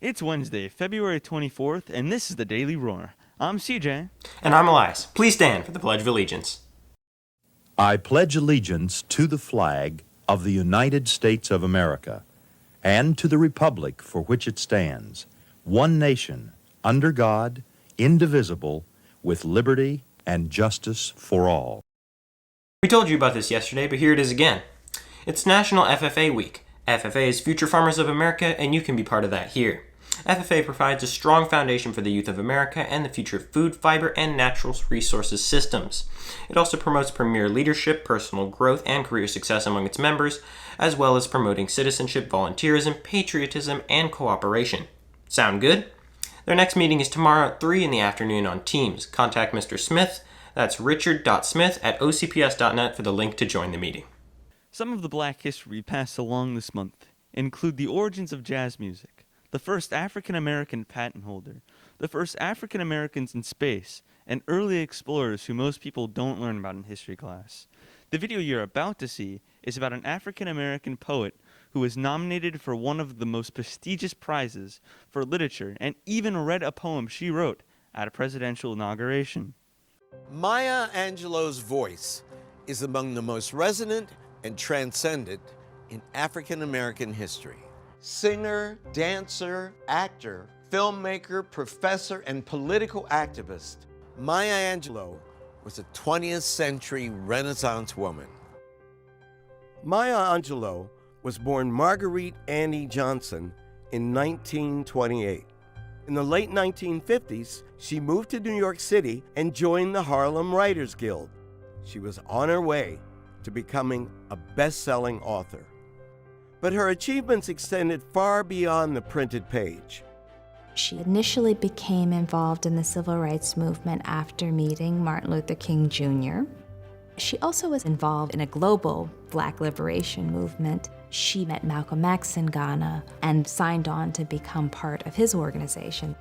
It's Wednesday, February 24th, and this is the Daily Roar. I'm CJ. And I'm Elias. Please stand for the Pledge of Allegiance. I pledge allegiance to the flag of the United States of America and to the republic for which it stands, one nation, under God, indivisible, with liberty and justice for all. We told you about this yesterday, but here it is again. It's National FFA Week. FFA is Future Farmers of America, and you can be part of that here. FFA provides a strong foundation for the youth of America and the future of food, fiber, and natural resources systems. It also promotes premier leadership, personal growth, and career success among its members, as well as promoting citizenship, volunteerism, patriotism, and cooperation. Sound good? Their next meeting is tomorrow at 3 in the afternoon on Teams. Contact Mr. Smith. That's richard.smith@ocps.net for the link to join the meeting. Some of the black history passed along this month include the origins of jazz music, the first African-American patent holder, the first African Americans in space, and early explorers who most people don't learn about in history class. The video you're about to see is about an African American poet who was nominated for one of the most prestigious prizes for literature and even read a poem she wrote at a presidential inauguration. Maya Angelou's voice is among the most resonant and transcendent in African American history. Singer, dancer, actor, filmmaker, professor, and political activist, Maya Angelou was a 20th century Renaissance woman. Maya Angelou was born Marguerite Annie Johnson in 1928. In the late 1950s, she moved to New York City and joined the Harlem Writers Guild. She was on her way to becoming a best-selling author. But her achievements extended far beyond the printed page. She initially became involved in the civil rights movement after meeting Martin Luther King Jr. She also was involved in a global Black liberation movement. She met Malcolm X in Ghana and signed on to become part of his organization.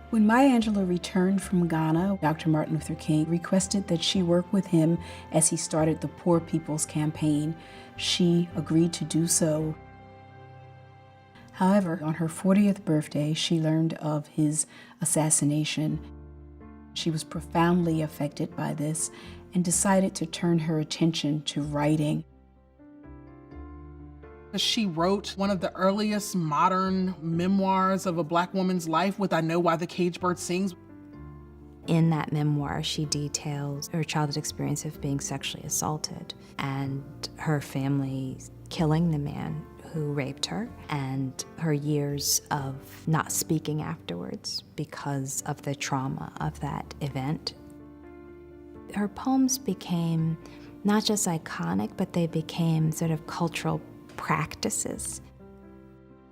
When Maya Angelou returned from Ghana, Dr. Martin Luther King requested that she work with him as he started the Poor People's Campaign. She agreed to do so. However, on her 40th birthday, she learned of his assassination. She was profoundly affected by this and decided to turn her attention to writing. She wrote one of the earliest modern memoirs of a Black woman's life with I Know Why the Caged Bird Sings. In that memoir, she details her childhood experience of being sexually assaulted and her family killing the man who raped her, and her years of not speaking afterwards because of the trauma of that event. Her poems became not just iconic, but they became sort of cultural practices.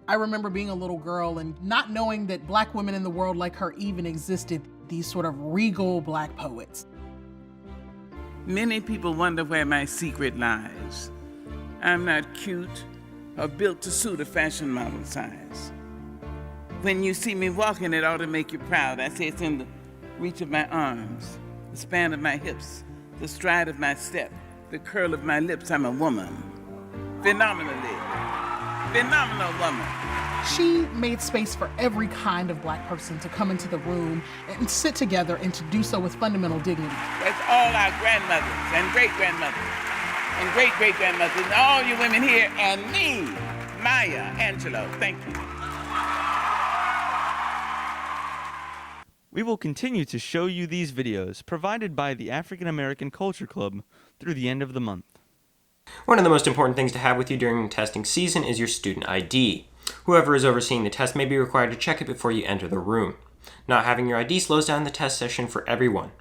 I remember being a little girl and not knowing that Black women in the world like her even existed, these sort of regal Black poets. Many people wonder where my secret lies. I'm not cute or built to suit a fashion model size. When you see me walking, it ought to make you proud. I say it's in the reach of my arms, the span of my hips, the stride of my step, the curl of my lips. I'm a woman. Phenomenal woman. She made space for every kind of Black person to come into the room and sit together and to do so with fundamental dignity. That's all our grandmothers and great-grandmothers and great-great-grandmothers and all you women here and me, Maya Angelou. Thank you. We will continue to show you these videos provided by the African American Culture Club through the end of the month. One of the most important things to have with you during testing season is your student ID. Whoever is overseeing the test may be required to check it before you enter the room. Not having your ID slows down the test session for everyone.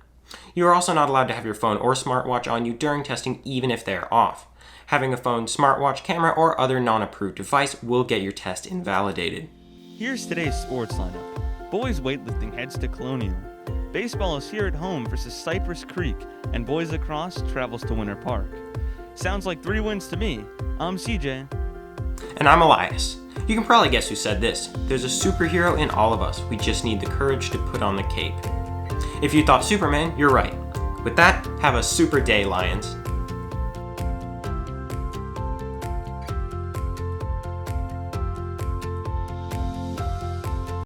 You are also not allowed to have your phone or smartwatch on you during testing, even if they are off. Having a phone, smartwatch, camera, or other non-approved device will get your test invalidated. Here's today's sports lineup. Boys weightlifting heads to Colonial. Baseball is here at home versus Cypress Creek, and boys lacrosse travels to Winter Park. Sounds like 3 wins to me. I'm CJ. And I'm Elias. You can probably guess who said this. There's a superhero in all of us. We just need the courage to put on the cape. If you thought Superman, you're right. With that, have a super day, Lions.